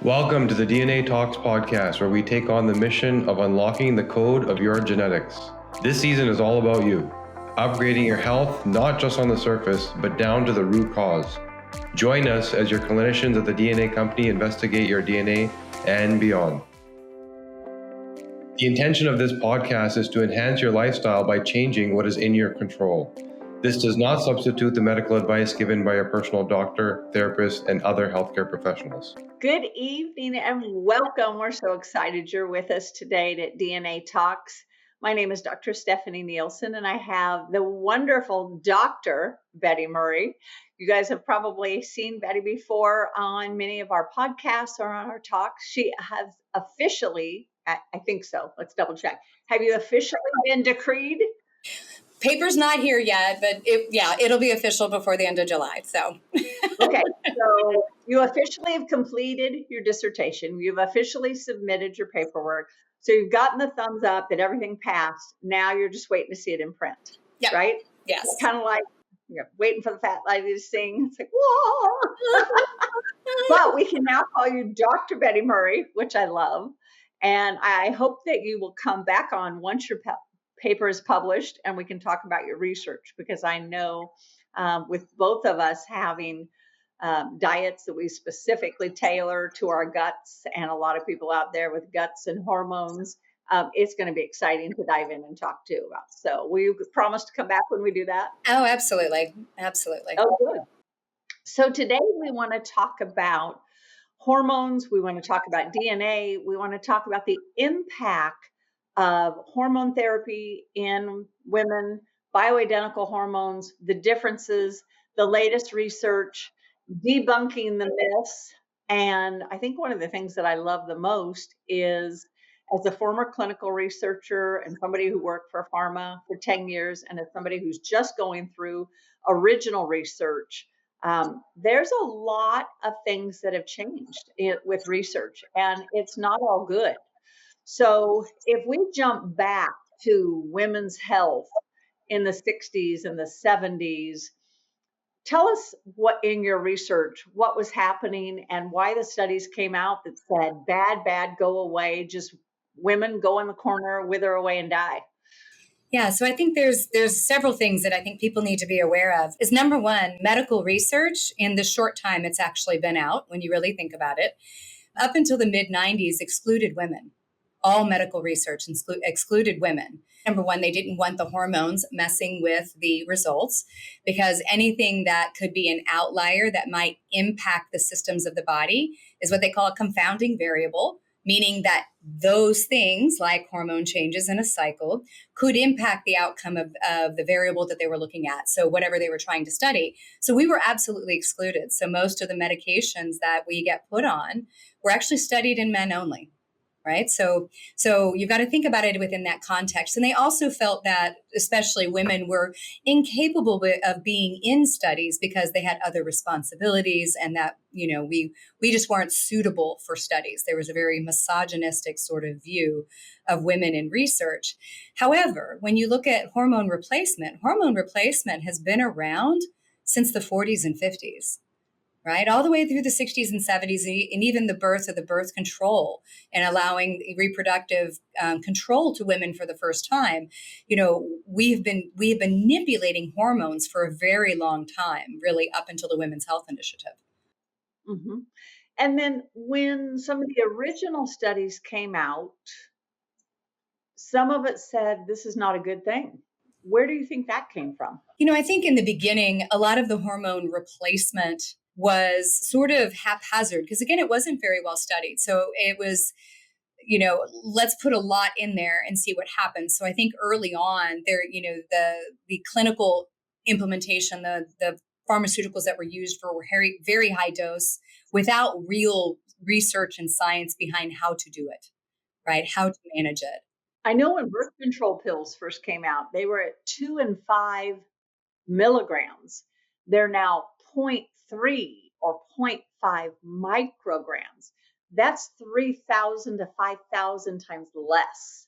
Welcome to the DNA Talks podcast, where we take on the mission of unlocking the code of your genetics. This season is all about you, upgrading your health, not just on the surface, but down to the root cause. Join us as your clinicians at the DNA company investigate your DNA and beyond. The intention of this podcast is to enhance your lifestyle by changing what is in your control. This does not substitute the medical advice given by your personal doctor, therapist, and other healthcare professionals. Good evening and welcome. We're so excited you're with us today at DNA Talks. My name is Dr. Stephanie Nielsen, and I have the wonderful Dr. Betty Murray. You guys have probably seen Betty before on many of our podcasts or on our talks. She has officially, I think so, let's double check. Have you officially been decreed? Paper's not here yet, but it'll be official before the end of July. So, okay, so you officially have completed your dissertation. You've officially submitted your paperwork. So you've gotten the thumbs up that everything passed. Now you're just waiting to see it in print, right? Yes. It's kind of like waiting for the fat lady to sing. It's like, whoa! But we can now call you Dr. Betty Murray, which I love. And I hope that you will come back on once your paper is published and we can talk about your research, because I know with both of us having diets that we specifically tailor to our guts, and a lot of people out there with guts and hormones, it's going to be exciting to dive in and talk to you about. So will you promise to come back when we do that? Oh, absolutely. Absolutely. Oh, good. So today we want to talk about hormones. We want to talk about DNA. We want to talk about the impact of hormone therapy in women, bioidentical hormones, the differences, the latest research, debunking the myths. And I think one of the things that I love the most is, as a former clinical researcher and somebody who worked for pharma for 10 years, and as somebody who's just going through original research, there's a lot of things that have changed with research, and it's not all good. So if we jump back to women's health in the 60s and the 70s, tell us what in your research, what was happening and why the studies came out that said, bad, go away, just women go in the corner, wither away and die. Yeah, so I think there's several things that I think people need to be aware of. Is number one, medical research in the short time it's actually been out, when you really think about it, up until the mid 90s, excluded women. All medical research excluded women. Number one, they didn't want the hormones messing with the results, because anything that could be an outlier that might impact the systems of the body is what they call a confounding variable, meaning that those things like hormone changes in a cycle could impact the outcome of the variable that they were looking at. So whatever they were trying to study. So we were absolutely excluded. So most of the medications that we get put on were actually studied in men only. Right. So you've got to think about it within that context. And they also felt that especially women were incapable of being in studies because they had other responsibilities, and that, we just weren't suitable for studies. There was a very misogynistic sort of view of women in research. However, when you look at hormone replacement has been around since the 40s and 50s. Right, all the way through the 60s and 70s, and even the birth of the birth control and allowing reproductive control to women for the first time. We have been manipulating hormones for a very long time, really up until the Women's Health Initiative. Mm-hmm. And then when some of the original studies came out, some of it said this is not a good thing. Where do you think that came from? I think in the beginning, a lot of the hormone replacement was sort of haphazard, because again, it wasn't very well studied. So it was, let's put a lot in there and see what happens. So I think early on there, the clinical implementation, the pharmaceuticals that were used for were very, very high dose without real research and science behind how to do it, right? How to manage it. I know when birth control pills first came out, they were at 2 and 5 milligrams. They're now 0.3 or 0.5 micrograms. That's 3,000 to 5,000 times less.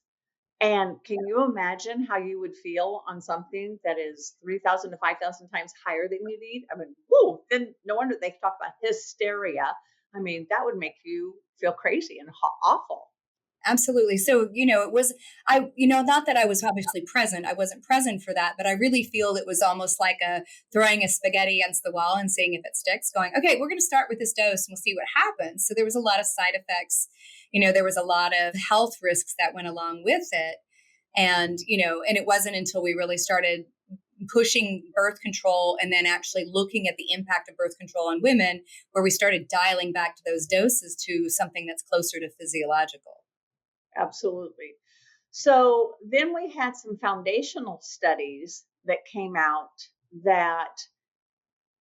And can you imagine how you would feel on something that is 3,000 to 5,000 times higher than you need? I mean, whoa, then no wonder they talk about hysteria I mean, that would make you feel crazy and awful. Absolutely. So, it was, not that I was obviously present. I wasn't present for that, but I really feel it was almost like throwing a spaghetti against the wall and seeing if it sticks, going, okay, we're going to start with this dose and we'll see what happens. So there was a lot of side effects. There was a lot of health risks that went along with it. And, and it wasn't until we really started pushing birth control and then actually looking at the impact of birth control on women where we started dialing back to those doses to something that's closer to physiological. Absolutely. So then we had some foundational studies that came out that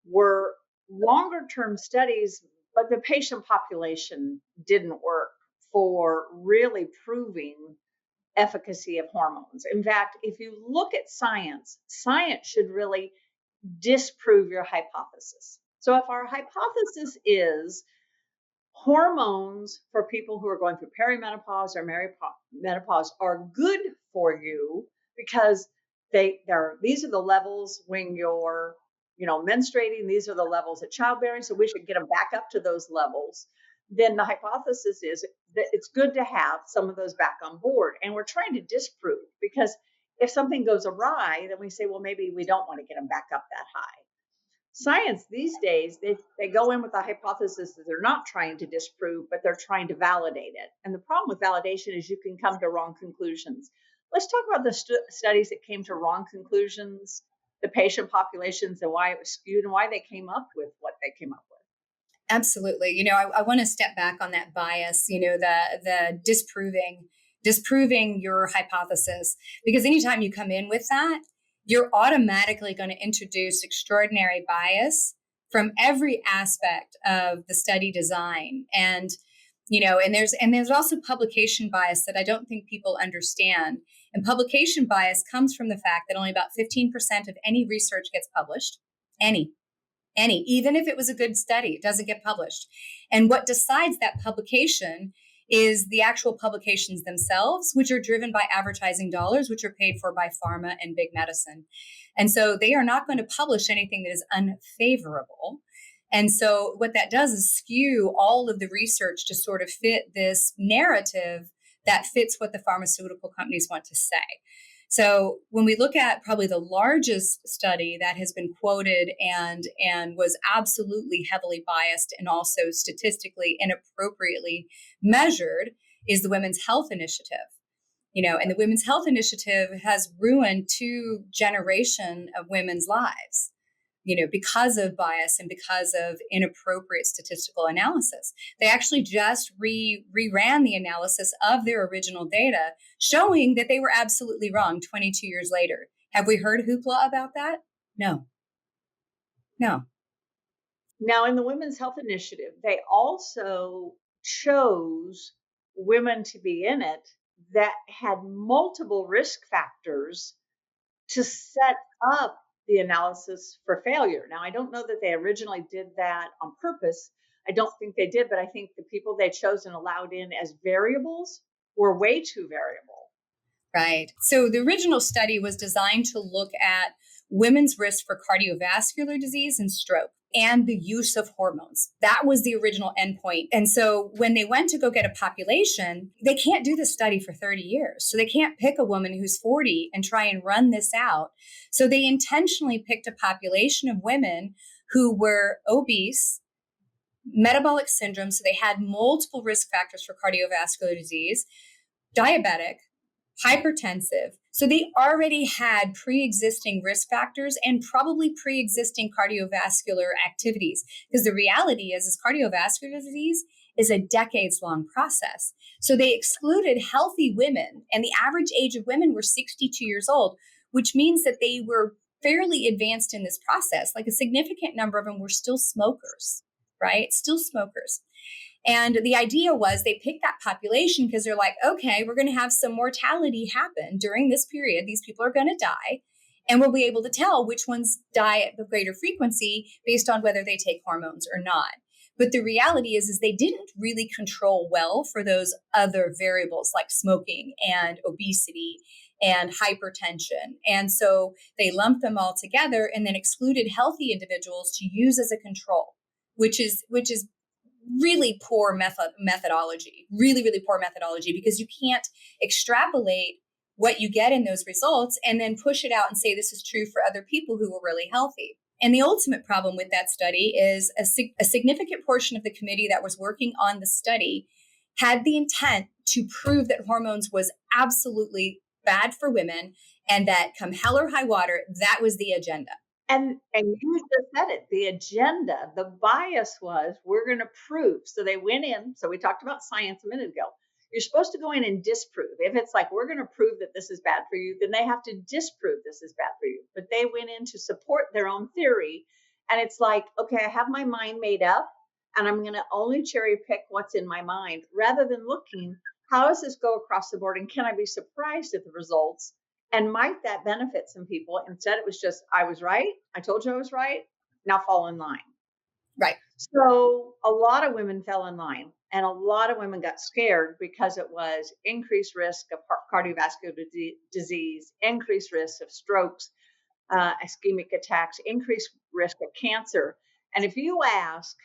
were longer term studies, but the patient population didn't work for really proving efficacy of hormones. In fact, if you look at science, science should really disprove your hypothesis. So if our hypothesis is hormones for people who are going through perimenopause or menopause are good for you because these are the levels when you're menstruating, these are the levels at childbearing, so we should get them back up to those levels. Then the hypothesis is that it's good to have some of those back on board, and we're trying to disprove, because if something goes awry, then we say, well, maybe we don't want to get them back up that high. Science these days, they go in with a hypothesis that they're not trying to disprove, but they're trying to validate it. And the problem with validation is you can come to wrong conclusions. Let's talk about the studies that came to wrong conclusions, the patient populations, and why it was skewed and why they came up with what they came up with. Absolutely. I want to step back on that bias, the disproving your hypothesis, because anytime you come in with that, you're automatically going to introduce extraordinary bias from every aspect of the study design. And, and there's also publication bias that I don't think people understand. And publication bias comes from the fact that only about 15% of any research gets published. Any, even if it was a good study, it doesn't get published. And what decides that publication is the actual publications themselves, which are driven by advertising dollars, which are paid for by pharma and big medicine. And so they are not going to publish anything that is unfavorable. And so what that does is skew all of the research to sort of fit this narrative that fits what the pharmaceutical companies want to say. So when we look at probably the largest study that has been quoted and was absolutely heavily biased and also statistically inappropriately measured is the Women's Health Initiative. And the Women's Health Initiative has ruined 2 generations of women's lives, because of bias and because of inappropriate statistical analysis. They actually just reran the analysis of their original data, showing that they were absolutely wrong 22 years later. Have we heard hoopla about that? No. Now, in the Women's Health Initiative, they also chose women to be in it that had multiple risk factors to set up the analysis for failure. Now, I don't know that they originally did that on purpose. I don't think they did, but I think the people they chose and allowed in as variables were way too variable. Right. So the original study was designed to look at women's risk for cardiovascular disease and stroke and the use of hormones. That was the original endpoint. And so when they went to go get a population, they can't do this study for 30 years. So they can't pick a woman who's 40 and try and run this out. So they intentionally picked a population of women who were obese, metabolic syndrome. So they had multiple risk factors for cardiovascular disease, diabetic, hypertensive. So they already had pre-existing risk factors and probably pre-existing cardiovascular activities. Because the reality is cardiovascular disease is a decades-long process. So they excluded healthy women, and the average age of women were 62 years old, which means that they were fairly advanced in this process. Like a significant number of them were still smokers, right? Still smokers. And the idea was they picked that population because they're like, okay, we're going to have some mortality happen during this period. These people are going to die. And we'll be able to tell which ones die at the greater frequency based on whether they take hormones or not. But the reality is they didn't really control well for those other variables like smoking and obesity and hypertension. And so they lumped them all together and then excluded healthy individuals to use as a control, which is really poor methodology, really, really poor methodology, because you can't extrapolate what you get in those results and then push it out and say this is true for other people who were really healthy. And the ultimate problem with that study is a significant portion of the committee that was working on the study had the intent to prove that hormones was absolutely bad for women, and that come hell or high water, that was the agenda. And you just said it, the agenda, the bias was, we're going to prove. So they went in. So we talked about science a minute ago. You're supposed to go in and disprove. If it's like, we're going to prove that this is bad for you, then they have to disprove this is bad for you. But they went in to support their own theory. And it's like, okay, I have my mind made up, and I'm going to only cherry pick what's in my mind, rather than looking, how does this go across the board? And can I be surprised at the results? And might that benefit some people? Instead, it was just, I was right. I told you I was right. Now fall in line. Right. So a lot of women fell in line, and a lot of women got scared because it was increased risk of cardiovascular disease, increased risk of strokes, ischemic attacks, increased risk of cancer. And if you ask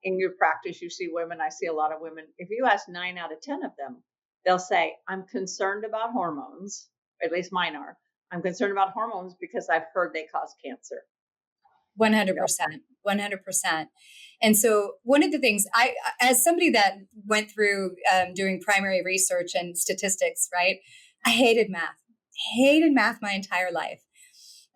in your practice, you see women, I see a lot of women, if you ask 9 out of 10 of them, they'll say, I'm concerned about hormones. At least mine are. I'm concerned about hormones because I've heard they cause cancer. 100%, 100%. And so one of the things as somebody that went through doing primary research and statistics, right? I hated math my entire life.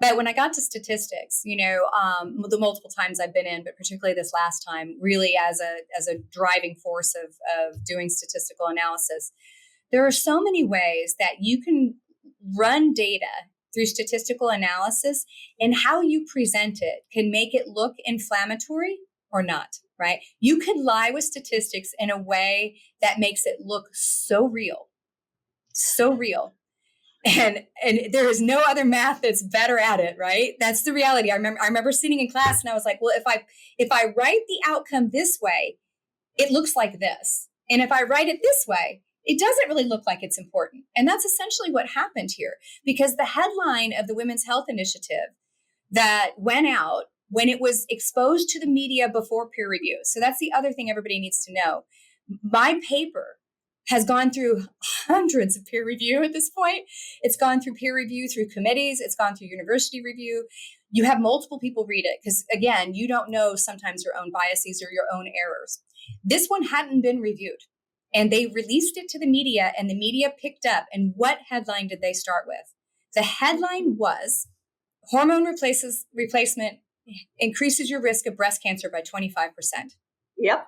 But when I got to statistics, the multiple times I've been in, but particularly this last time, really as a driving force of doing statistical analysis, there are so many ways that you can run data through statistical analysis, and how you present it can make it look inflammatory or not, right? You could lie with statistics in a way that makes it look so real. And there is no other math that's better at it, right? That's the reality. I remember sitting in class and I was like, well, if I write the outcome this way, it looks like this. And if I write it this way, it doesn't really look like it's important. And that's essentially what happened here, because the headline of the Women's Health Initiative that went out when it was exposed to the media before peer review. So that's the other thing everybody needs to know. My paper has gone through hundreds of peer review at this point. It's gone through peer review through committees. It's gone through university review. You have multiple people read it because, again, you don't know sometimes your own biases or your own errors. This one hadn't been reviewed. And they released it to the media, and the media picked up. And what headline did they start with? The headline was, hormone replacement increases your risk of breast cancer by 25%. Yep.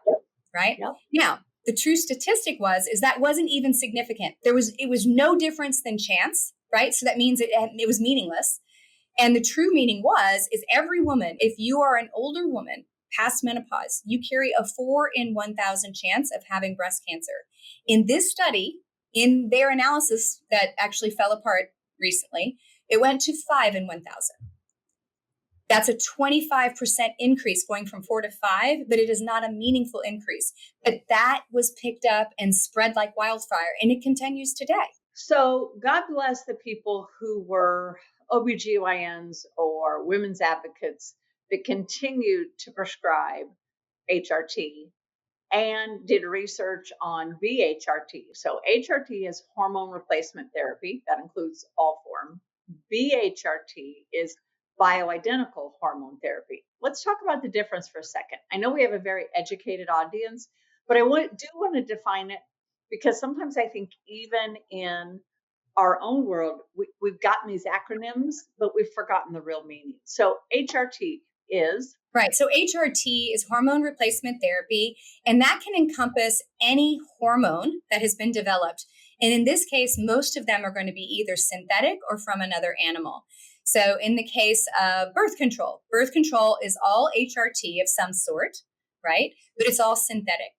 Right? Yep. Now, the true statistic is that wasn't even significant. It was no difference than chance, right? So that means it was meaningless. And the true meaning is every woman, if you are an older woman, past menopause, you carry a 4 in 1,000 chance of having breast cancer. In this study, in their analysis that actually fell apart recently, it went to 5 in 1,000. That's a 25% increase going from 4 to 5, but it is not a meaningful increase. But that was picked up and spread like wildfire, and it continues today. So God bless the people who were OBGYNs or women's advocates that continued to prescribe HRT and did research on BHRT. So HRT is hormone replacement therapy. That includes all form. BHRT is bioidentical hormone therapy. Let's talk about the difference for a second. I know we have a very educated audience, but I do want to define it, because sometimes I think even in our own world, we've gotten these acronyms, but we've forgotten the real meaning. So HRT is? Right. So HRT is hormone replacement therapy, and that can encompass any hormone that has been developed. And in this case, most of them are going to be either synthetic or from another animal. So in the case of birth control is all HRT of some sort, right? But it's all synthetic.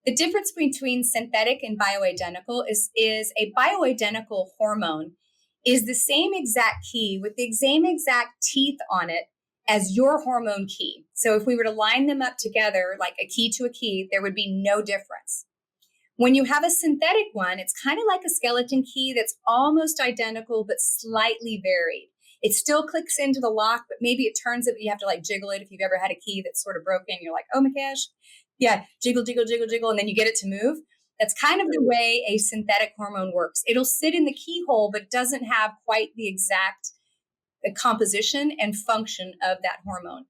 The difference between synthetic and bioidentical is a bioidentical hormone is the same exact key with the same exact teeth on it as your hormone key. So if we were to line them up together like a key to a key, there would be no difference. When you have a synthetic one, it's kind of like a skeleton key that's almost identical but slightly varied. It still clicks into the lock, but maybe it turns it, but you have to like jiggle it. If you've ever had a key that's sort of broken, you're like, oh my gosh. Yeah, jiggle, jiggle, jiggle, jiggle, and then you get it to move. That's kind of the way a synthetic hormone works. It'll sit in the keyhole, but doesn't have quite the exact composition and function of that hormone.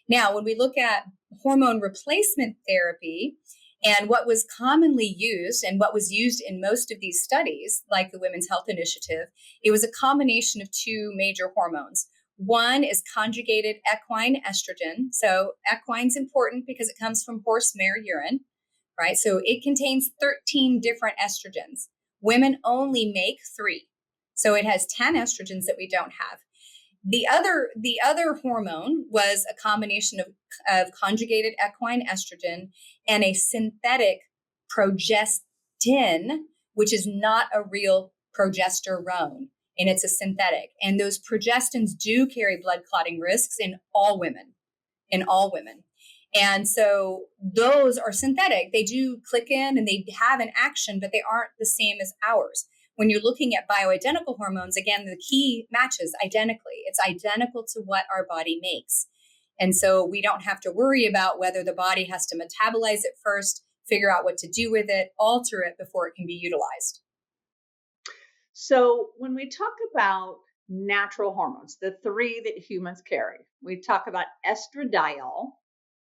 Now, when we look at hormone replacement therapy and what was commonly used and what was used in most of these studies, like the Women's Health Initiative, it was a combination of two major hormones. One is conjugated equine estrogen. So equine's important because it comes from horse mare urine, right? So it contains 13 different estrogens. Women only make 3. So it has 10 estrogens that we don't have. The other hormone was a combination of conjugated equine estrogen and a synthetic progestin, which is not a real progesterone, and it's a synthetic. And those progestins do carry blood clotting risks in all women. And so those are synthetic. They do click in and they have an action, but they aren't the same as ours. When you're looking at bioidentical hormones, again, the key matches identically. It's identical to what our body makes. And so we don't have to worry about whether the body has to metabolize it first, figure out what to do with it, alter it before it can be utilized. So when we talk about natural hormones, the 3 that humans carry, we talk about estradiol.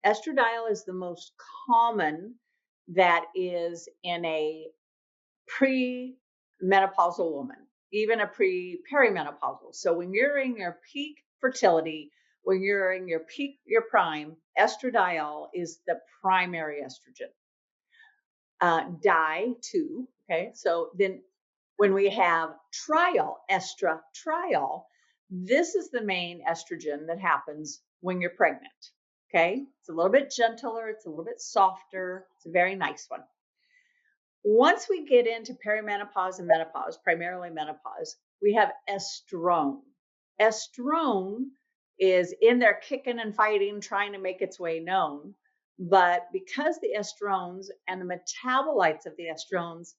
Estradiol is the most common that is in a pre-menopausal woman, even a perimenopausal. So when you're in your peak fertility, when you're in your prime, estradiol is the primary estrogen. Di2, okay? So then when we have estratriol, this is the main estrogen that happens when you're pregnant, okay? It's a little bit gentler, it's a little bit softer, it's a very nice one. Once we get into perimenopause and menopause, primarily menopause, we have estrone. Estrone is in there kicking and fighting, trying to make its way known. But because the estrones and the metabolites of the estrones,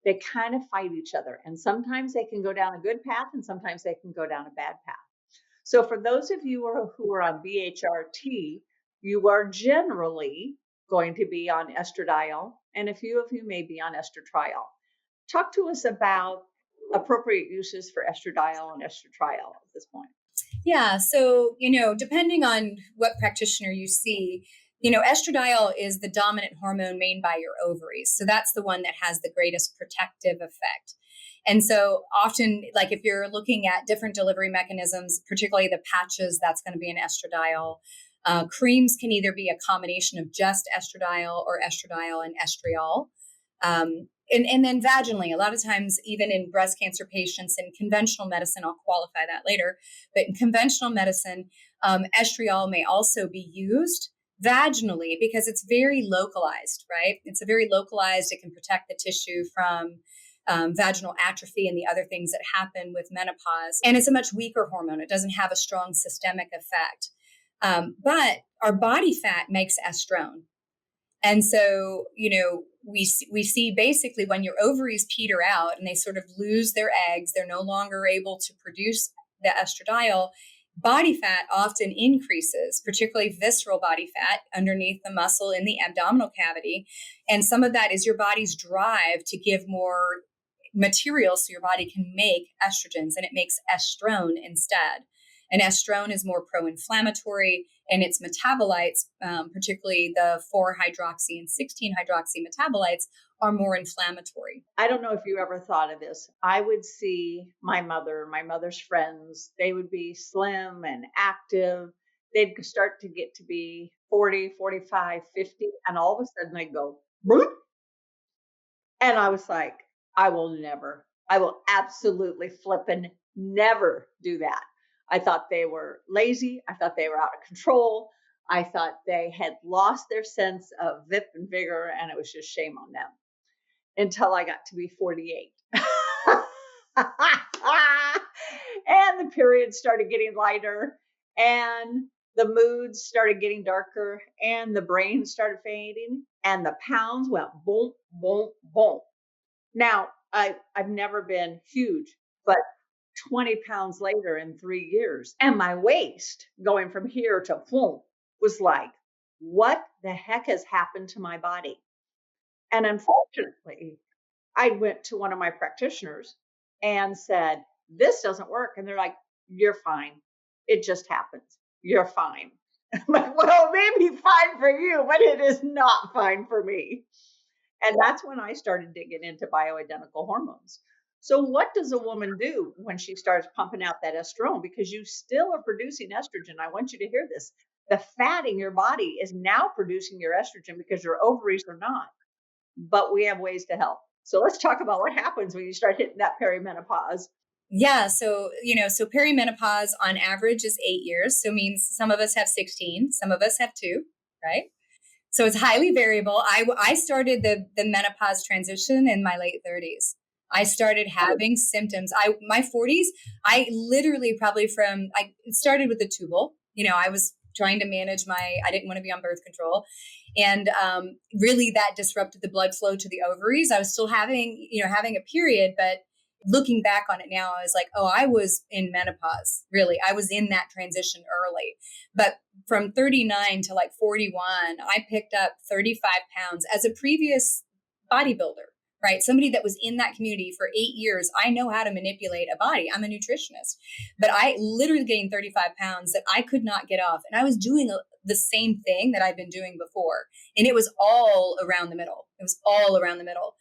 they kind of fight each other. And sometimes they can go down a good path and sometimes they can go down a bad path. So for those of you who are on BHRT, you are generally going to be on estradiol, and a few of you may be on estratriol. Talk to us about appropriate uses for estradiol and estratriol at this point. Yeah, so, depending on what practitioner you see, estradiol is the dominant hormone made by your ovaries. So that's the one that has the greatest protective effect. And so often, like if you're looking at different delivery mechanisms, particularly the patches, that's going to be an estradiol. Creams can either be a combination of just estradiol or estradiol and estriol. And then vaginally, a lot of times, even in breast cancer patients in conventional medicine, I'll qualify that later, but in conventional medicine, estriol may also be used vaginally because it's very localized, right? It's a very localized, it can protect the tissue from vaginal atrophy and the other things that happen with menopause. And it's a much weaker hormone. It doesn't have a strong systemic effect. But our body fat makes estrone. And so, we see basically when your ovaries peter out and they sort of lose their eggs, they're no longer able to produce the estradiol, body fat often increases, particularly visceral body fat underneath the muscle in the abdominal cavity. And some of that is your body's drive to give more material so your body can make estrogens, and it makes estrone instead. And estrone is more pro-inflammatory, and its metabolites, particularly the 4-hydroxy and 16-hydroxy metabolites, are more inflammatory. I don't know if you ever thought of this. I would see my mother's friends, they would be slim and active. They'd start to get to be 40, 45, 50, and all of a sudden they'd go, bloop. And I was like, I will absolutely flippin' never do that. I thought they were lazy. I thought they were out of control. I thought they had lost their sense of vip and vigor, and it was just shame on them until I got to be 48. And the periods started getting lighter, and the moods started getting darker, and the brain started fading, and the pounds went boom, boom, boom. Now, I've never been huge, but 20 pounds later in 3 years, and my waist going from here to boom was like, what the heck has happened to my body? And unfortunately, I went to one of my practitioners and said, this doesn't work. And they're like, you're fine. It just happens. You're fine. I'm like, well, maybe fine for you, but it is not fine for me. And that's when I started digging into bioidentical hormones. So, what does a woman do when she starts pumping out that estrone? Because you still are producing estrogen. I want you to hear this. The fat in your body is now producing your estrogen because your ovaries are not, but we have ways to help. So, let's talk about what happens when you start hitting that perimenopause. Yeah. So, so perimenopause on average is 8 years. So means some of us have 16, some of us have 2, right? So it's highly variable. I started the menopause transition in my late 30s. I started having symptoms. My 40s, I literally I started with the tubal. I was trying to manage I didn't want to be on birth control. And really that disrupted the blood flow to the ovaries. I was still having a period, but looking back on it now, I was like, oh, I was in menopause. Really, I was in that transition early. But from 39 to like 41, I picked up 35 pounds as a previous bodybuilder, right? Somebody that was in that community for 8 years. I know how to manipulate a body. I'm a nutritionist, but I literally gained 35 pounds that I could not get off. And I was doing the same thing that I've been doing before. And it was all around the middle. It was all around the middle.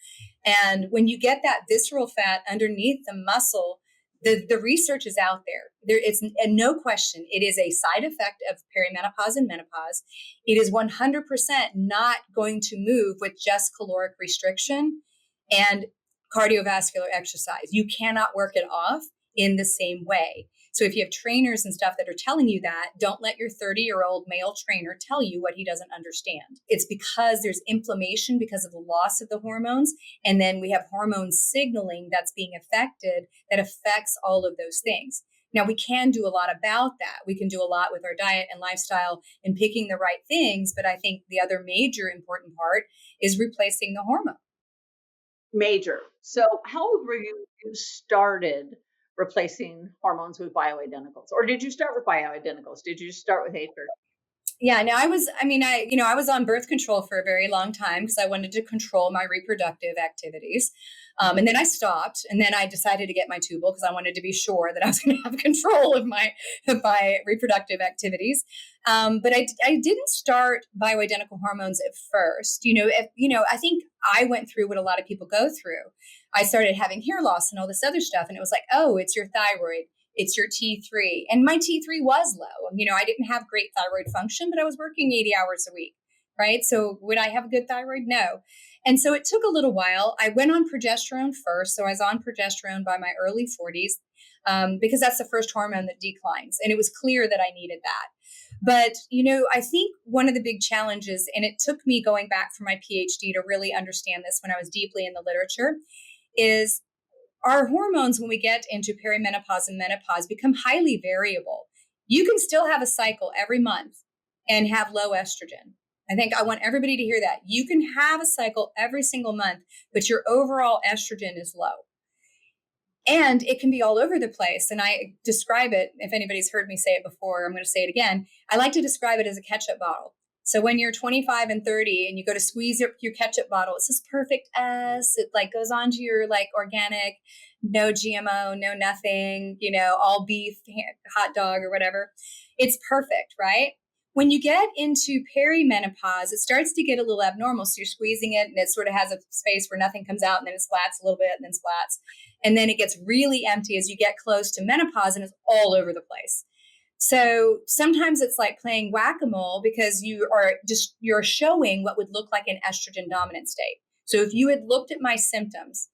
And when you get that visceral fat underneath the muscle, the research is out there. It's no question. It is a side effect of perimenopause and menopause. It is 100% not going to move with just caloric restriction and cardiovascular exercise. You cannot work it off in the same way. So if you have trainers and stuff that are telling you that, don't let your 30-year-old male trainer tell you what he doesn't understand. It's because there's inflammation because of the loss of the hormones. And then we have hormone signaling that's being affected that affects all of those things. Now, we can do a lot about that. We can do a lot with our diet and lifestyle and picking the right things. But I think the other major important part is replacing the hormone. Major. So, how old were you started replacing hormones with bioidenticals, or did you start with bioidenticals? Did you start with HRT? Yeah, no, I was on birth control for a very long time because I wanted to control my reproductive activities. And then I stopped, and then I decided to get my tubal because I wanted to be sure that I was going to have control of my reproductive activities. But I didn't start bioidentical hormones at first. I think I went through what a lot of people go through. I started having hair loss and all this other stuff, and it was like, oh, it's your thyroid. It's your T3. And my T3 was low. I didn't have great thyroid function, but I was working 80 hours a week, right? So would I have a good thyroid? No. And so it took a little while. I went on progesterone first. So I was on progesterone by my early 40s because that's the first hormone that declines. And it was clear that I needed that. But, I think one of the big challenges, and it took me going back for my PhD to really understand this when I was deeply in the literature, is our hormones, when we get into perimenopause and menopause, become highly variable. You can still have a cycle every month and have low estrogen. I think I want everybody to hear that. You can have a cycle every single month, but your overall estrogen is low. And it can be all over the place. And I describe it, if anybody's heard me say it before, I'm going to say it again. I like to describe it as a ketchup bottle. So when you're 25 and 30 and you go to squeeze your ketchup bottle, it's this perfect S. It like goes onto your like organic, no GMO, no nothing, all beef, hot dog or whatever. It's perfect, right? When you get into perimenopause, it starts to get a little abnormal. So you're squeezing it and it sort of has a space where nothing comes out and then it splats a little bit and then splats. And then it gets really empty as you get close to menopause and it's all over the place. So sometimes it's like playing whack-a-mole because you're showing what would look like an estrogen dominant state. So if you had looked at my symptoms,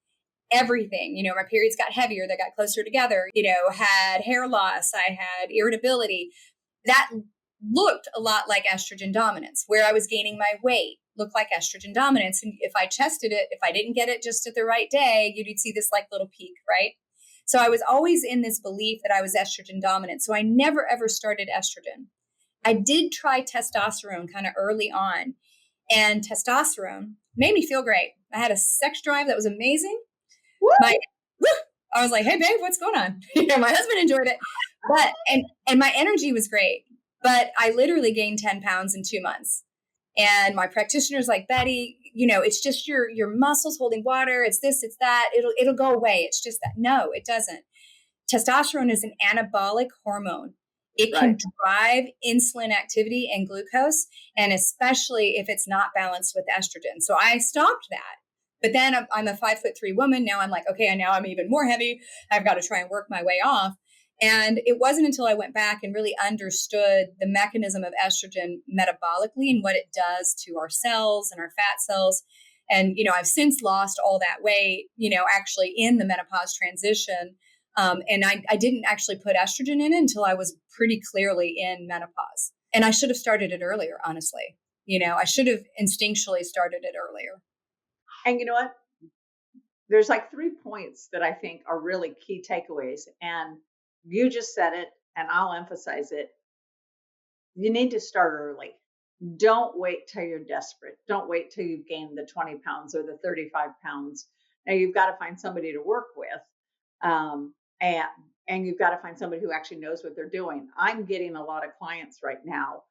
everything, my periods got heavier, they got closer together, had hair loss, I had irritability, that looked a lot like estrogen dominance. Where I was gaining my weight looked like estrogen dominance. And if I tested it, if I didn't get it just at the right day, you'd see this like little peak, right? So I was always in this belief that I was estrogen dominant. So I never, ever started estrogen. I did try testosterone kind of early on, and testosterone made me feel great. I had a sex drive that was amazing. I was like, hey, babe, what's going on? My husband enjoyed it. And my energy was great. But I literally gained 10 pounds in 2 months. And my practitioner's like, Betty, it's just your muscles holding water. It's this, it's that. It'll go away. It's just that. No, it doesn't. Testosterone is an anabolic hormone. It can drive insulin activity and glucose, and especially if it's not balanced with estrogen. So I stopped that. But then I'm a 5'3" woman. Now I'm like, okay, now I'm even more heavy. I've got to try and work my way off. And it wasn't until I went back and really understood the mechanism of estrogen metabolically and what it does to our cells and our fat cells. And, I've since lost all that weight, actually in the menopause transition. And I didn't actually put estrogen in until I was pretty clearly in menopause. And I should have started it earlier, honestly. I should have instinctually started it earlier. And you know what? There's like 3 points that I think are really key takeaways. And you just said it, and I'll emphasize it. You need to start early. Don't wait till you're desperate. Don't wait till you've gained the 20 pounds or the 35 pounds. Now you've got to find somebody to work with. And you've got to find somebody who actually knows what they're doing. I'm getting a lot of clients right now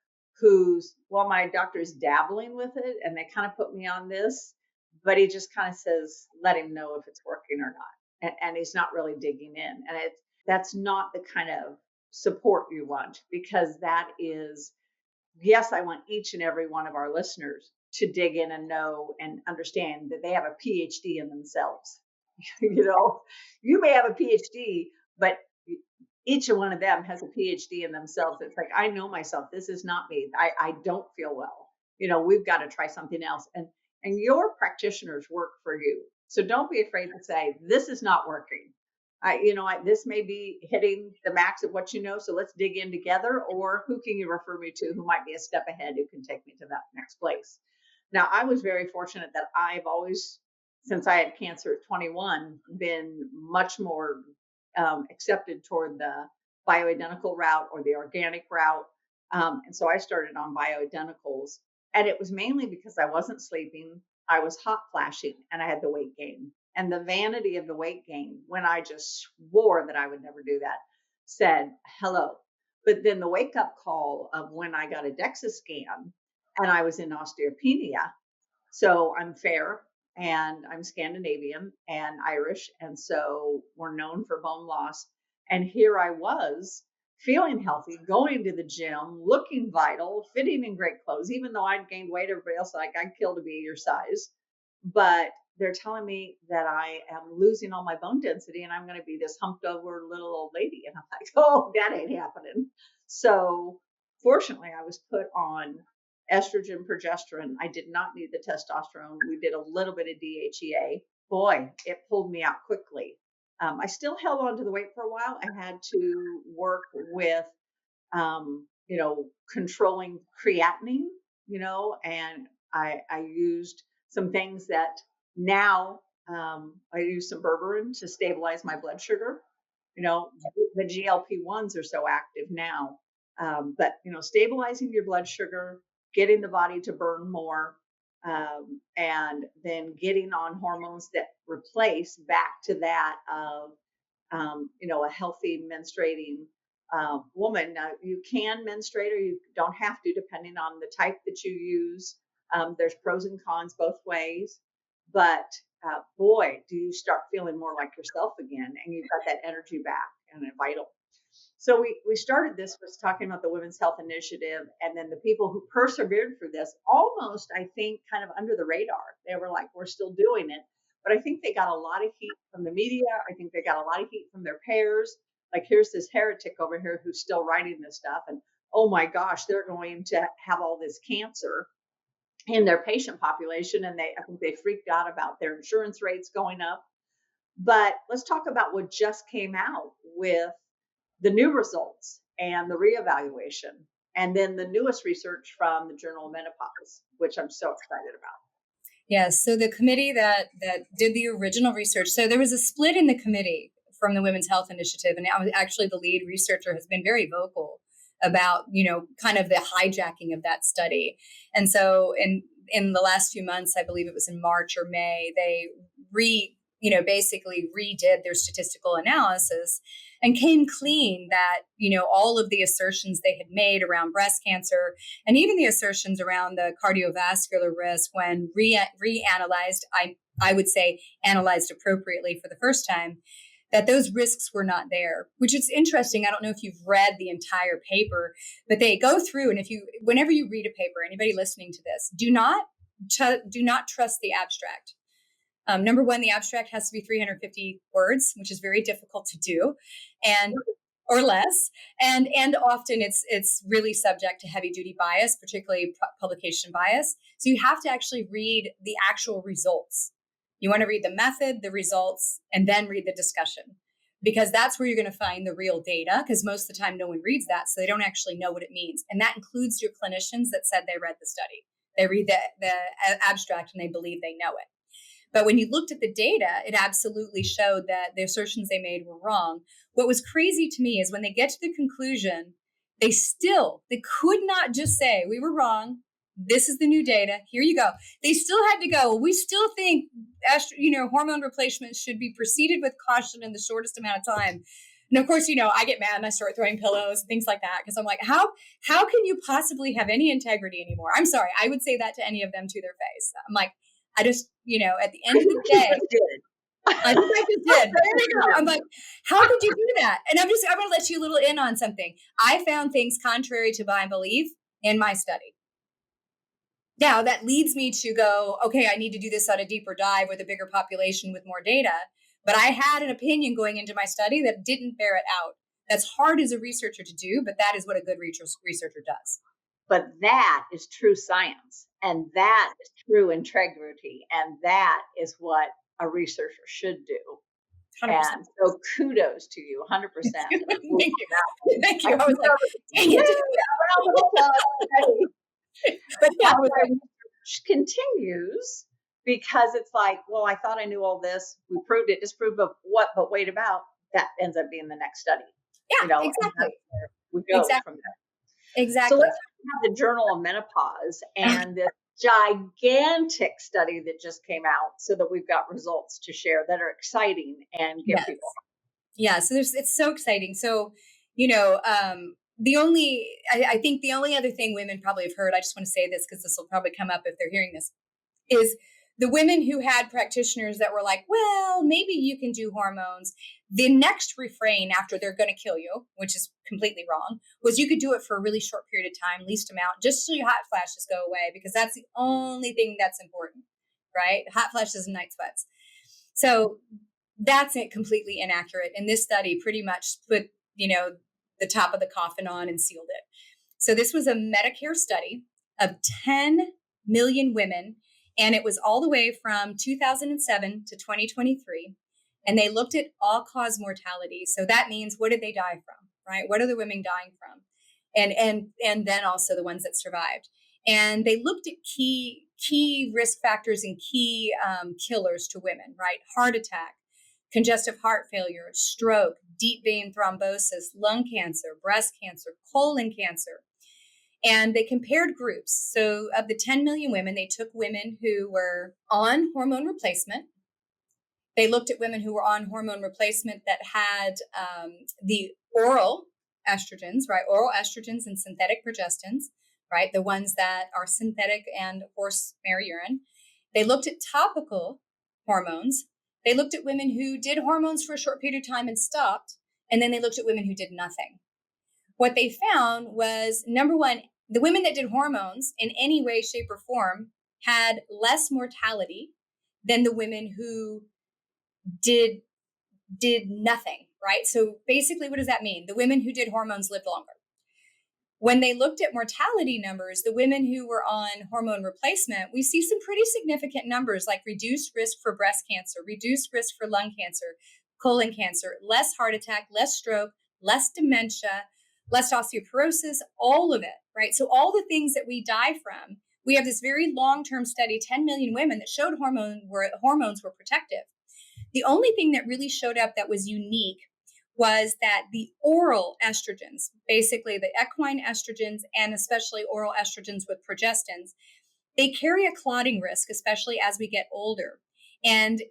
my doctor's dabbling with it and they kind of put me on this, but he just kind of says, let him know if it's working or not. And he's not really digging in. And that's not the kind of support you want, because that is, yes, I want each and every one of our listeners to dig in and know and understand that they have a PhD in themselves. You may have a PhD, but each one of them has a PhD in themselves. It's like, I know myself. This is not me. I don't feel well. We've got to try something else. And your practitioners work for you. So don't be afraid to say, this is not working. This may be hitting the max of what you know. So let's dig in together. Or who can you refer me to who might be a step ahead, who can take me to that next place? Now, I was very fortunate that I've always, since I had cancer at 21, been much more accepted toward the bioidentical route or the organic route. And so I started on bioidenticals. And it was mainly because I wasn't sleeping, I was hot flashing, and I had the weight gain. And the vanity of the weight gain, when I just swore that I would never do that, said, hello. But then the wake up call of when I got a DEXA scan and I was in osteopenia. So I'm fair and I'm Scandinavian and Irish. And so we're known for bone loss. And here I was feeling healthy, going to the gym, looking vital, fitting in great clothes, even though I'd gained weight. Everybody else like, I'd kill to be your size. But they're telling me that I am losing all my bone density and I'm going to be this humped over little old lady. And I'm like, oh, that ain't happening. So fortunately, I was put on estrogen, progesterone. I did not need the testosterone. We did a little bit of DHEA. Boy, it pulled me out quickly. I still held on to the weight for a while. I had to work with, controlling creatinine, and I used some things that now I use some berberine to stabilize my blood sugar. The GLP-1s are so active now, but stabilizing your blood sugar, getting the body to burn more, and then getting on hormones that replace back to that of, a healthy menstruating woman. Now, you can menstruate or you don't have to, depending on the type that you use. There's pros and cons both ways, but boy, do you start feeling more like yourself again, and you've got that energy back and vital. So we started this was talking about the Women's Health Initiative, and then the people who persevered for this almost, I think, kind of under the radar. They were like, we're still doing it. But I think they got a lot of heat from the media. I think they got a lot of heat from their peers. Like, here's this heretic over here who's still writing this stuff. And oh my gosh, they're going to have all this cancer in their patient population. And I think they freaked out about their insurance rates going up. But let's talk about what just came out with the new results and the reevaluation, and then the newest research from the Journal of Menopause, which I'm so excited about. Yes. So the committee that did the original research, so there was a split in the committee from the Women's Health Initiative. And actually the lead researcher has been very vocal about, kind of the hijacking of that study. And so in the last few months, I believe it was in March or May, they basically redid their statistical analysis and came clean that, all of the assertions they had made around breast cancer and even the assertions around the cardiovascular risk when reanalyzed, I would say analyzed appropriately for the first time, that those risks were not there, which is interesting. I don't know if you've read the entire paper, but they go through, and whenever you read a paper, anybody listening to this, do not trust the abstract. Number one, the abstract has to be 350 words, which is very difficult to do, or less. And often it's really subject to heavy duty bias, particularly publication bias. So you have to actually read the actual results. You want to read the method, the results, and then read the discussion, because that's where you're going to find the real data, because most of the time no one reads that, so they don't actually know what it means. And that includes your clinicians that said they read the study. They read the abstract and they believe they know it. But when you looked at the data, it absolutely showed that the assertions they made were wrong. What was crazy to me is when they get to the conclusion, they could not just say, we were wrong. This is the new data. Here you go. They still had to go, we still think hormone replacement should be proceeded with caution in the shortest amount of time. And of course, I get mad and I start throwing pillows and things like that, because I'm like, how can you possibly have any integrity anymore? I'm sorry. I would say that to any of them to their face. I'm like, I just, at the end of the day, I think I just did. There you go. I'm like, how could you do that? And I'm going to let you a little in on something. I found things contrary to my belief in my study. Now that leads me to go, okay, I need to do this on a deeper dive with a bigger population with more data. But I had an opinion going into my study that didn't bear it out. That's hard as a researcher to do, but that is what a good researcher does. But that is true science, and that is true integrity, and that is what a researcher should do. 100%. And so kudos to you, 100%. Thank you. Thank you. I was like, dang it. But yeah, our research continues, because it's like, well, I thought I knew all this. We proved it, disproved of what, but wait about that ends up being the next study. Yeah, exactly. We go from there. Exactly. So let's talk about the Journal of Menopause and this gigantic study that just came out, so that we've got results to share that are exciting and give people. Yeah, so it's so exciting. So, I think the only other thing women probably have heard, I just want to say this because this will probably come up if they're hearing this, is the women who had practitioners that were like, well, maybe you can do hormones. The next refrain after they're going to kill you, which is completely wrong, was you could do it for a really short period of time, least amount, just so your hot flashes go away, because that's the only thing that's important, right? Hot flashes and night sweats. So that's completely inaccurate. And this study pretty much put, the top of the coffin on and sealed it. So this was a Medicare study of 10 million women, and it was all the way from 2007 to 2023. And they looked at all-cause mortality. So that means, what did they die from, right? What are the women dying from? And then also the ones that survived. And they looked at key risk factors and key killers to women, right? Heart attack, congestive heart failure, stroke, deep vein thrombosis, lung cancer, breast cancer, colon cancer. And they compared groups. So of the 10 million women, they took women who were on hormone replacement. They looked at women who were on hormone replacement that had the oral estrogens, right? Oral estrogens and synthetic progestins, right? The ones that are synthetic and horse mare urine. They looked at topical hormones. They looked at women who did hormones for a short period of time and stopped. And then they looked at women who did nothing. What they found was, number one, the women that did hormones in any way, shape, or form had less mortality than the women who did nothing, right? So basically, what does that mean? The women who did hormones lived longer. When they looked at mortality numbers, the women who were on hormone replacement, we see some pretty significant numbers, like reduced risk for breast cancer, reduced risk for lung cancer, colon cancer, less heart attack, less stroke, less dementia, less osteoporosis, all of it, right? So all the things that we die from, we have this very long-term study, 10 million women, that showed hormones were protective. The only thing that really showed up that was unique was that the oral estrogens, basically the equine estrogens and especially oral estrogens with progestins, they carry a clotting risk, especially as we get older. And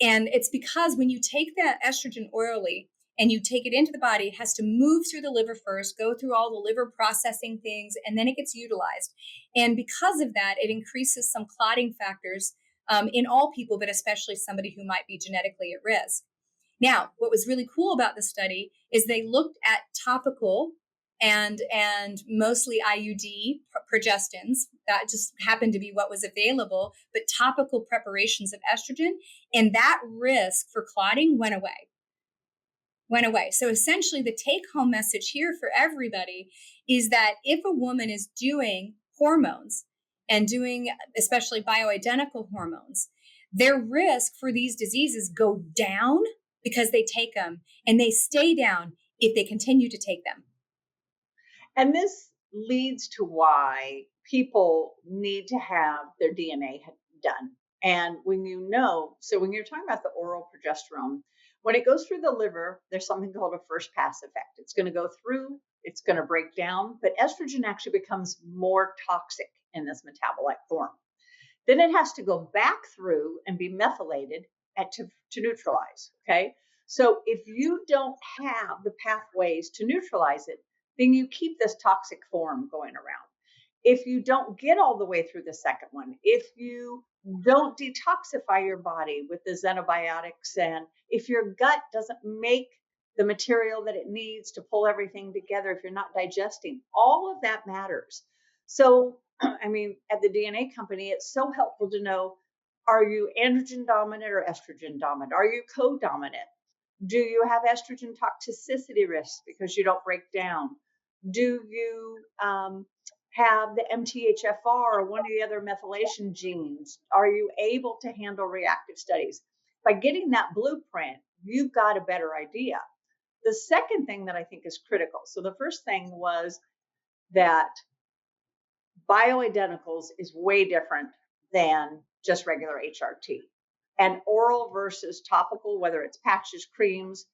And it's because when you take that estrogen orally and you take it into the body, it has to move through the liver first, go through all the liver processing things, and then it gets utilized. And because of that, it increases some clotting factors in all people, but especially somebody who might be genetically at risk. Now, what was really cool about the study is they looked at topical and mostly IUD progestins. That just happened to be what was available, but topical preparations of estrogen, and that risk for clotting went away. So essentially the take-home message here for everybody is that if a woman is doing hormones and doing especially bioidentical hormones, their risk for these diseases go down because they take them, and they stay down if they continue to take them. And this leads to why people need to have their DNA done. And when so when you're talking about the oral progesterone, when it goes through the liver, there's something called a first pass effect. It's going to go through, it's going to break down, but estrogen actually becomes more toxic in this metabolite form. Then it has to go back through and be methylated to neutralize. Okay. So if you don't have the pathways to neutralize it, then you keep this toxic form going around. If you don't get all the way through the second one, if you don't detoxify your body with the xenobiotics, and if your gut doesn't make the material that it needs to pull everything together, if you're not digesting, all of that matters. So, I mean, at the DNA company, it's so helpful to know, are you androgen dominant or estrogen dominant? Are you co-dominant? Do you have estrogen toxicity risks because you don't break down? Do you have the MTHFR or one of the other methylation genes? Are you able to handle reactive studies? By getting that blueprint, you've got a better idea. The second thing that I think is critical. So the first thing was that bioidenticals is way different than just regular HRT. And oral versus topical, whether it's patches, creams,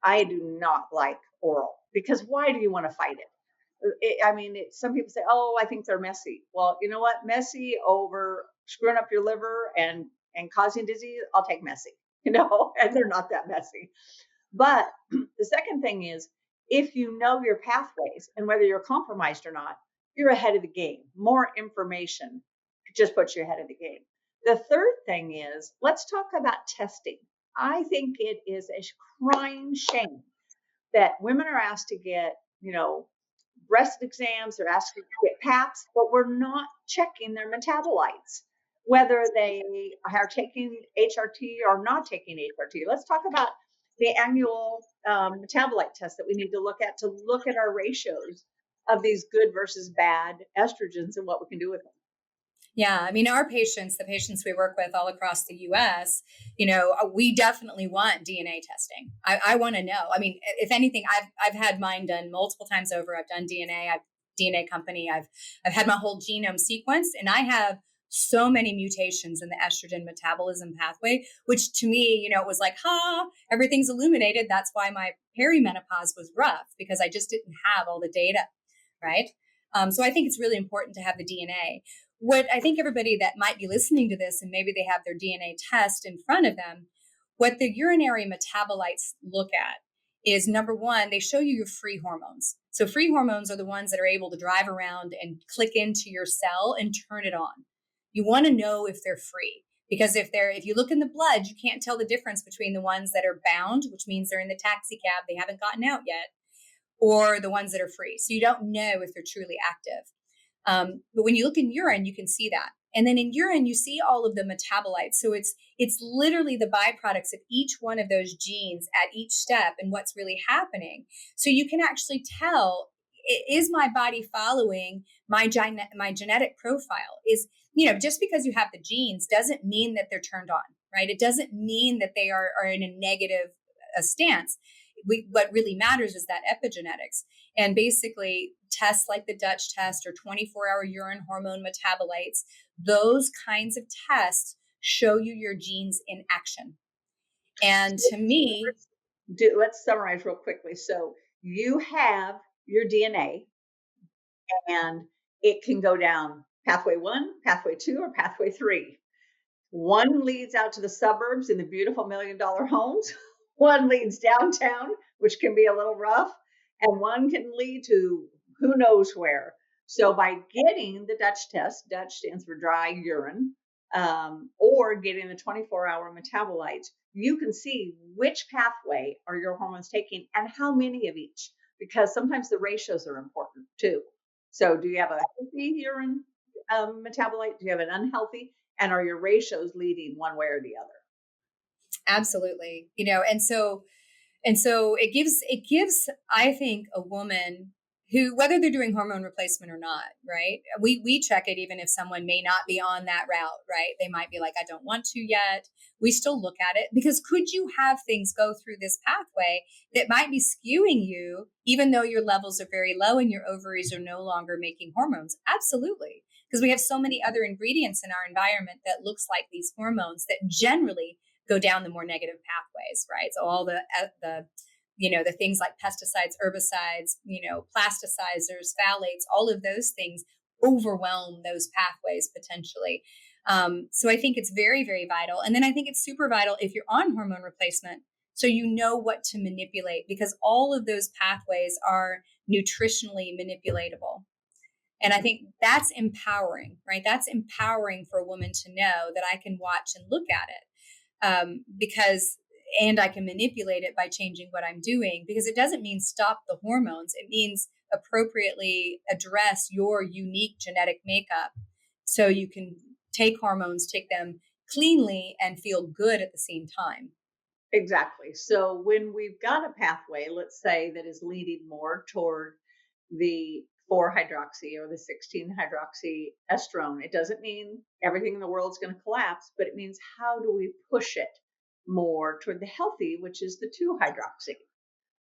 I do not like oral, because why do you want to fight it? Some people say, oh, I think they're messy. Well, you know what? Messy over screwing up your liver and causing disease, I'll take messy, and they're not that messy. But the second thing is, if you know your pathways and whether you're compromised or not, you're ahead of the game. More information just puts you ahead of the game. The third thing is, let's talk about testing. I think it is a crying shame that women are asked to get, breast exams, they're asked to get PAPs, but we're not checking their metabolites, whether they are taking HRT or not taking HRT. Let's talk about the annual metabolite test that we need to look at our ratios of these good versus bad estrogens and what we can do with them. Yeah, I mean, the patients we work with all across the US, we definitely want DNA testing. I want to know. I mean, if anything, I've had mine done multiple times over. I've done DNA. I've DNA company. I've had my whole genome sequenced, and I have so many mutations in the estrogen metabolism pathway, which to me, it was like, everything's illuminated. That's why my perimenopause was rough, because I just didn't have all the data, right? So I think it's really important to have the DNA. What I think everybody that might be listening to this, and maybe they have their DNA test in front of them, what the urinary metabolites look at is, number one, they show you your free hormones. So free hormones are the ones that are able to drive around and click into your cell and turn it on. You want to know if they're free, because if you look in the blood, you can't tell the difference between the ones that are bound, which means they're in the taxi cab, they haven't gotten out yet, or the ones that are free. So you don't know if they're truly active. But when you look in urine, you can see that. And then in urine, you see all of the metabolites. So it's literally the byproducts of each one of those genes at each step and what's really happening. So you can actually tell, is my body following my genetic profile? Just because you have the genes doesn't mean that they're turned on, right? It doesn't mean that they are in a negative stance. What really matters is that epigenetics. And basically, tests like the Dutch test or 24-hour urine hormone metabolites, those kinds of tests show you your genes in action. And to me, let's summarize real quickly. So you have your DNA, and it can go down pathway 1, pathway 2, or pathway 3. One leads out to the suburbs in the beautiful $1 million homes. One leads downtown, which can be a little rough, and one can lead to who knows where. So by getting the Dutch test, Dutch stands for dry urine, or getting the 24-hour metabolites, you can see which pathway are your hormones taking and how many of each, because sometimes the ratios are important too. So do you have a healthy urine metabolite? Do you have an unhealthy? And are your ratios leading one way or the other? Absolutely. And so it gives, I think, a woman who, whether they're doing hormone replacement or not, right? We check it even if someone may not be on that route, right? They might be like, I don't want to yet. We still look at it because could you have things go through this pathway that might be skewing you, even though your levels are very low and your ovaries are no longer making hormones? Absolutely. Because we have so many other ingredients in our environment that looks like these hormones that generally go down the more negative pathways, right? So all the the things like pesticides, herbicides, plasticizers, phthalates, all of those things overwhelm those pathways potentially. So I think it's very, very vital. And then I think it's super vital if you're on hormone replacement, so you know what to manipulate, because all of those pathways are nutritionally manipulatable. And I think that's empowering, right? That's empowering for a woman to know that I can watch and look at it. And I can manipulate it by changing what I'm doing, because it doesn't mean stop the hormones. It means appropriately address your unique genetic makeup so you can take hormones, take them cleanly and feel good at the same time. Exactly. So when we've got a pathway, let's say, that is leading more toward the 4-hydroxy or the 16-hydroxy estrone, it doesn't mean everything in the world is going to collapse, but it means how do we push it more toward the healthy, which is the 2-hydroxy.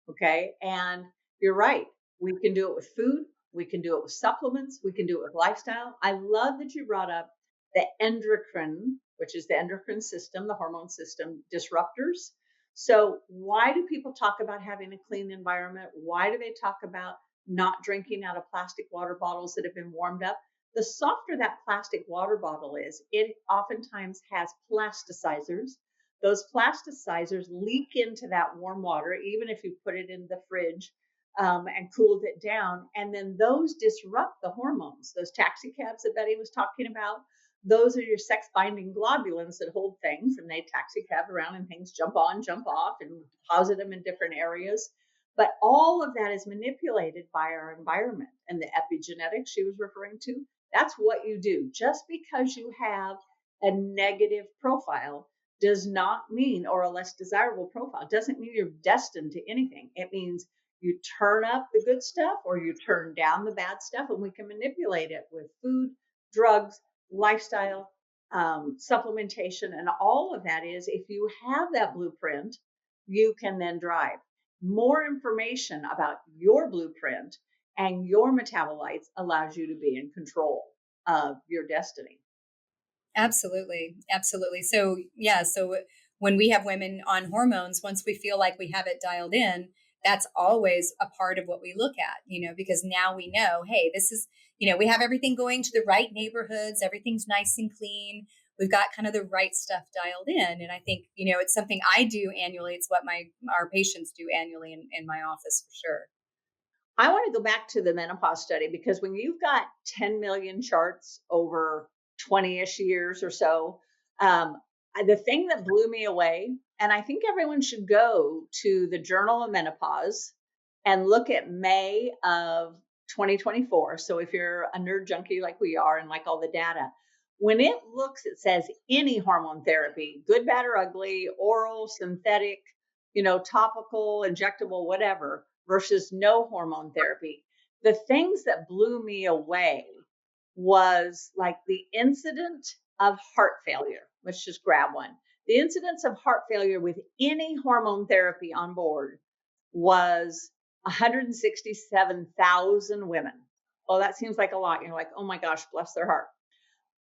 Okay. And you're right. We can do it with food. We can do it with supplements. We can do it with lifestyle. I love that you brought up the endocrine, which is the endocrine system, the hormone system disruptors. So why do people talk about having a clean environment? Why do they talk about not drinking out of plastic water bottles that have been warmed up? The softer that plastic water bottle is, it oftentimes has plasticizers. Those plasticizers leak into that warm water, even if you put it in the fridge and cooled it down. And then those disrupt the hormones. Those taxi cabs that Betty was talking about, those are your sex binding globulins that hold things, and they taxi cab around and things jump on, jump off, and deposit them in different areas. But all of that is manipulated by our environment, and the epigenetics she was referring to. That's what you do. Just because you have a negative profile does not mean, or a less desirable profile, doesn't mean you're destined to anything. It means you turn up the good stuff or you turn down the bad stuff, and we can manipulate it with food, drugs, lifestyle, supplementation, and all of that. Is if you have that blueprint, you can then drive. More information about your blueprint and your metabolites allows you to be in control of your destiny. Absolutely. Absolutely. So, yeah. So, when we have women on hormones, once we feel like we have it dialed in, that's always a part of what we look at, because now we know, hey, this is, we have everything going to the right neighborhoods, everything's nice and clean. We've got kind of the right stuff dialed in. And I think, it's something I do annually. It's what our patients do annually in my office for sure. I want to go back to the menopause study, because when you've got 10 million charts over 20-ish years or so, the thing that blew me away, and I think everyone should go to the Journal of Menopause and look at May of 2024. So if you're a nerd junkie like we are and like all the data, when it looks, it says any hormone therapy, good, bad, or ugly, oral, synthetic, topical, injectable, whatever, versus no hormone therapy. The things that blew me away was like the incident of heart failure. Let's just grab one. The incidence of heart failure with any hormone therapy on board was 167,000 women. Oh, that seems like a lot. You're like, oh my gosh, bless their heart.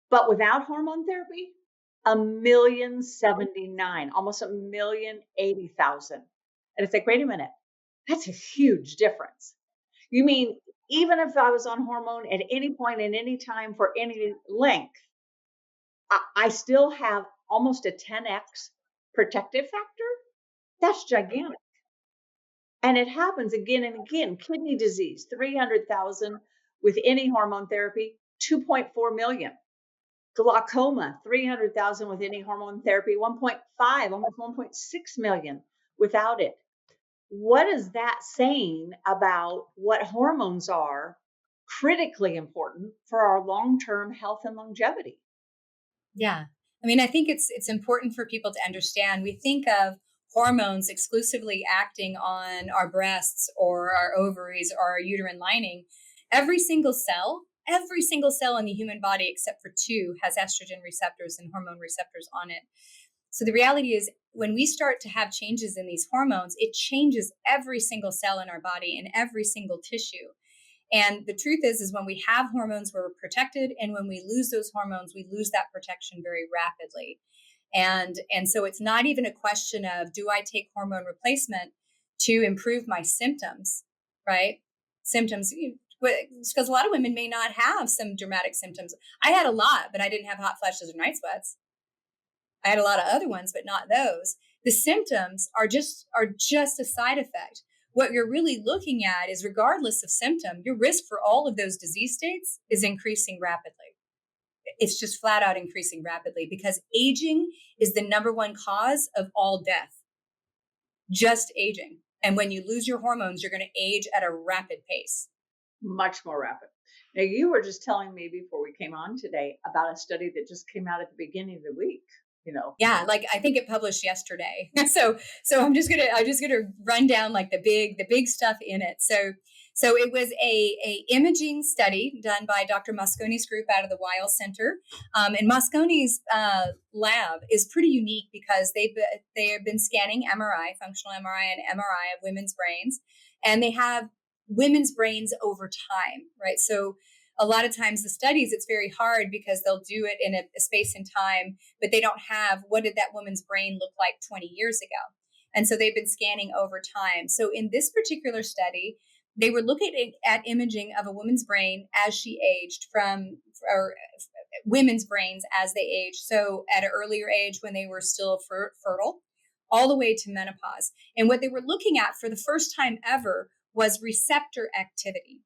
But without hormone therapy, 1,079,000, almost 1,080,000. And it's like, wait a minute, that's a huge difference. You mean even if I was on hormone at any point in any time for any length, I still have almost a 10x protective factor. That's gigantic. And it happens again and again. Kidney disease, 300,000 with any hormone therapy, 2.4 million. Glaucoma, 300,000 with any hormone therapy, 1.5, almost 1.6 million without it. What is that saying about what hormones are critically important for our long-term health and longevity? Yeah. I mean, I think it's important for people to understand. We think of hormones exclusively acting on our breasts or our ovaries or our uterine lining. Every single cell in the human body except for two has estrogen receptors and hormone receptors on it. So the reality is when we start to have changes in these hormones, it changes every single cell in our body and every single tissue. And the truth is when we have hormones, we're protected. And when we lose those hormones, we lose that protection very rapidly. And so it's not even a question of, do I take hormone replacement to improve my symptoms, right? Symptoms, because a lot of women may not have some dramatic symptoms. I had a lot, but I didn't have hot flashes or night sweats. I had a lot of other ones, but not those. The symptoms are just a side effect. What you're really looking at is, regardless of symptom, your risk for all of those disease states is increasing rapidly. It's just flat out increasing rapidly because aging is the number one cause of all death. Just aging. And when you lose your hormones, you're going to age at a rapid pace. Much more rapid. Now, you were just telling me before we came on today about a study that just came out at the beginning of the week. Yeah, like I think it published yesterday. so I'm just gonna run down like the big stuff in it. So it was a imaging study done by Dr. Mosconi's group out of the Weil Center, and Mosconi's lab is pretty unique because they have been scanning MRI, functional MRI, and MRI of women's brains, and they have women's brains over time, right? So a lot of times the studies, it's very hard because they'll do it in a space and time, but they don't have what did that woman's brain look like 20 years ago. And so they've been scanning over time. So in this particular study, they were looking at imaging of a woman's brain as she aged or women's brains as they age. So at an earlier age when they were still fertile, all the way to menopause. And what they were looking at for the first time ever was receptor activity.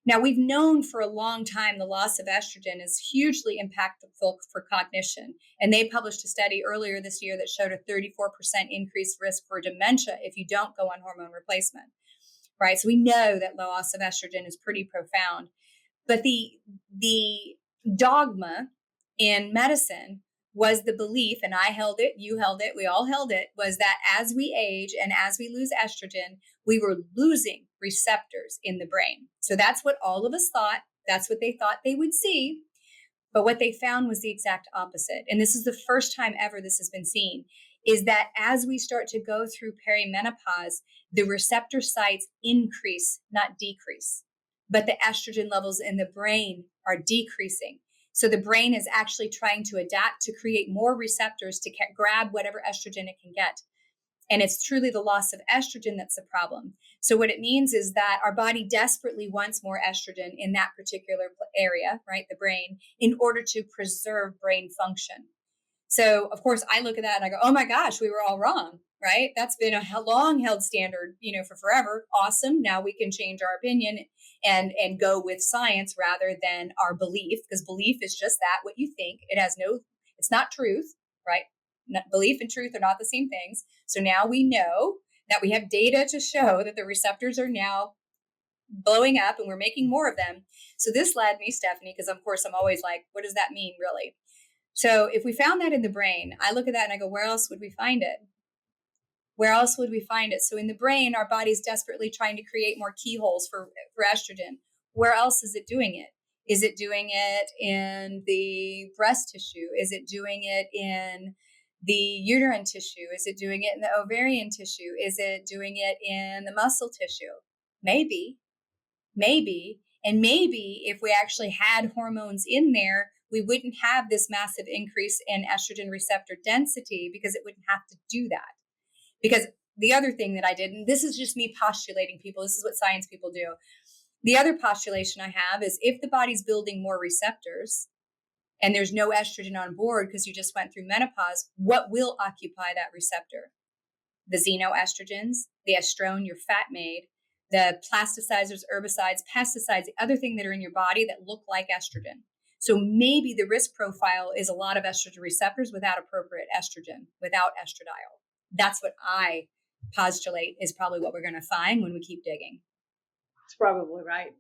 Now, we've known for a long time the loss of estrogen is hugely impactful for cognition. And they published a study earlier this year that showed a 34% increased risk for dementia if you don't go on hormone replacement, right? So we know that loss of estrogen is pretty profound. But the dogma in medicine was the belief, and I held it, you held it, we all held it, was that as we age and as we lose estrogen, we were losing receptors in the brain. So that's what all of us thought. That's what they thought they would see. But what they found was the exact opposite. And this is the first time ever this has been seen, is that as we start to go through perimenopause, the receptor sites increase, not decrease. But the estrogen levels in the brain are decreasing. So the brain is actually trying to adapt to create more receptors to grab whatever estrogen it can get. And it's truly the loss of estrogen that's the problem. So what it means is that our body desperately wants more estrogen in that particular area, right, the brain, in order to preserve brain function. So, of course, I look at that and I go, oh my gosh, we were all wrong, right? That's been a long held standard, for forever. Awesome. Now we can change our opinion and go with science rather than our belief, because belief is just that, what you think. It's not truth, right? Belief and truth are not the same things. So now we know that we have data to show that the receptors are now blowing up and we're making more of them. So this led me, Stephanie, because of course I'm always like, what does that mean really? So if we found that in the brain, I look at that and I go, where else would we find it? Where else would we find it? So in the brain, our body's desperately trying to create more keyholes for estrogen. Where else is it doing it? Is it doing it in the breast tissue? Is it doing it in the uterine tissue? Is it doing it in the ovarian tissue? Is it doing it in the muscle tissue? Maybe. And maybe if we actually had hormones in there, we wouldn't have this massive increase in estrogen receptor density because it wouldn't have to do that. Because the other thing that I did, and this is just me postulating people, this is what science people do. The other postulation I have is if the body's building more receptors and there's no estrogen on board because you just went through menopause, what will occupy that receptor? The xenoestrogens, the estrone, your fat maid, the plasticizers, herbicides, pesticides, the other thing that are in your body that look like estrogen. So maybe the risk profile is a lot of estrogen receptors without appropriate estrogen, without estradiol. That's what I postulate is probably what we're going to find when we keep digging. That's probably right.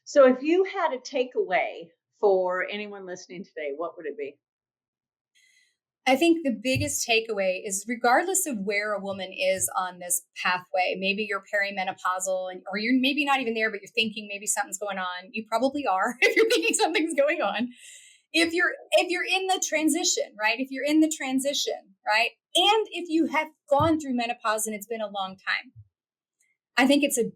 So if you had a takeaway for anyone listening today, what would it be? I think the biggest takeaway is regardless of where a woman is on this pathway, maybe you're perimenopausal or you're maybe not even there, but you're thinking maybe something's going on. You probably are if you're thinking something's going on. If you're in the transition, right? If you're in the transition, right? And if you have gone through menopause and it's been a long time, I think it's a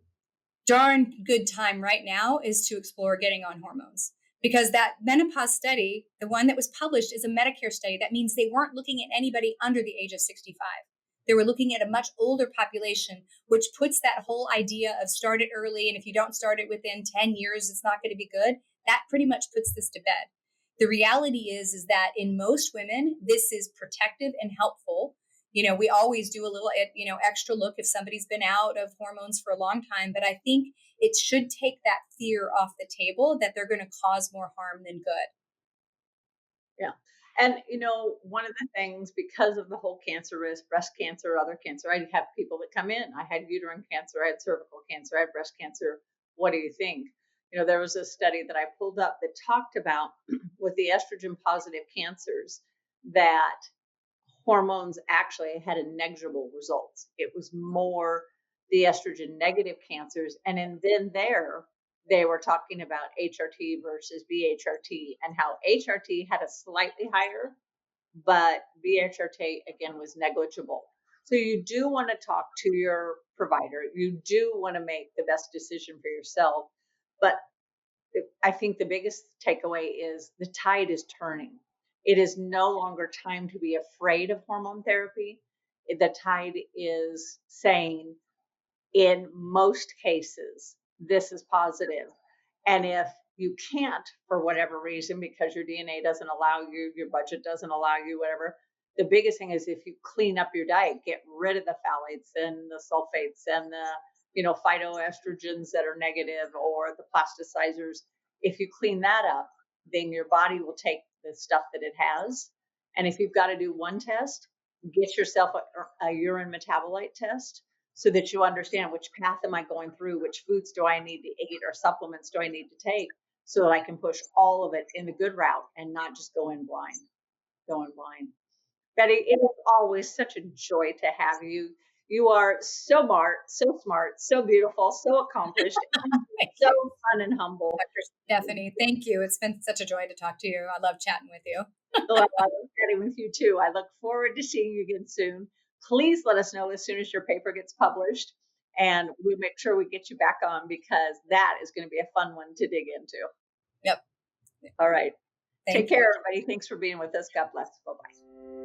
darn good time right now is to explore getting on hormones. Because that menopause study, the one that was published, is a Medicare study. That means they weren't looking at anybody under the age of 65. They were looking at a much older population, which puts that whole idea of start it early, and if you don't start it within 10 years, it's not going to be good. That pretty much puts this to bed. The reality is that in most women, this is protective and helpful. We always do a little, extra look if somebody's been out of hormones for a long time. But I think it should take that fear off the table that they're going to cause more harm than good. Yeah. And, one of the things, because of the whole cancer risk, breast cancer, other cancer, I have people that come in. I had uterine cancer, I had cervical cancer, I had breast cancer. What do you think? There was a study that I pulled up that talked about with the estrogen positive cancers that hormones actually had a negligible results. It was more the estrogen negative cancers. And then they were talking about HRT versus BHRT and how HRT had a slightly higher, but BHRT again was negligible. So you do want to talk to your provider. You do want to make the best decision for yourself. But I think the biggest takeaway is the tide is turning. It is no longer time to be afraid of hormone therapy. The tide is saying, in most cases, this is positive. And if you can't, for whatever reason, because your DNA doesn't allow you, your budget doesn't allow you, whatever, the biggest thing is if you clean up your diet, get rid of the phthalates and the sulfates and the phytoestrogens that are negative or the plasticizers. If you clean that up, then your body will take the stuff that it has. And if you've got to do one test, get yourself a urine metabolite test so that you understand which path am I going through, which foods do I need to eat or supplements do I need to take so that I can push all of it in the good route and not just go in blind. Betty, it is always such a joy to have you. You are so smart, so beautiful, so accomplished, so fun and humble. Dr. Stephanie, thank you. It's been such a joy to talk to you. I love chatting with you. Oh, I love chatting with you too. I look forward to seeing you again soon. Please let us know as soon as your paper gets published, and we'll make sure we get you back on because that is going to be a fun one to dig into. Yep. All right. Take care, everybody. Thanks for being with us. God bless. Bye-bye.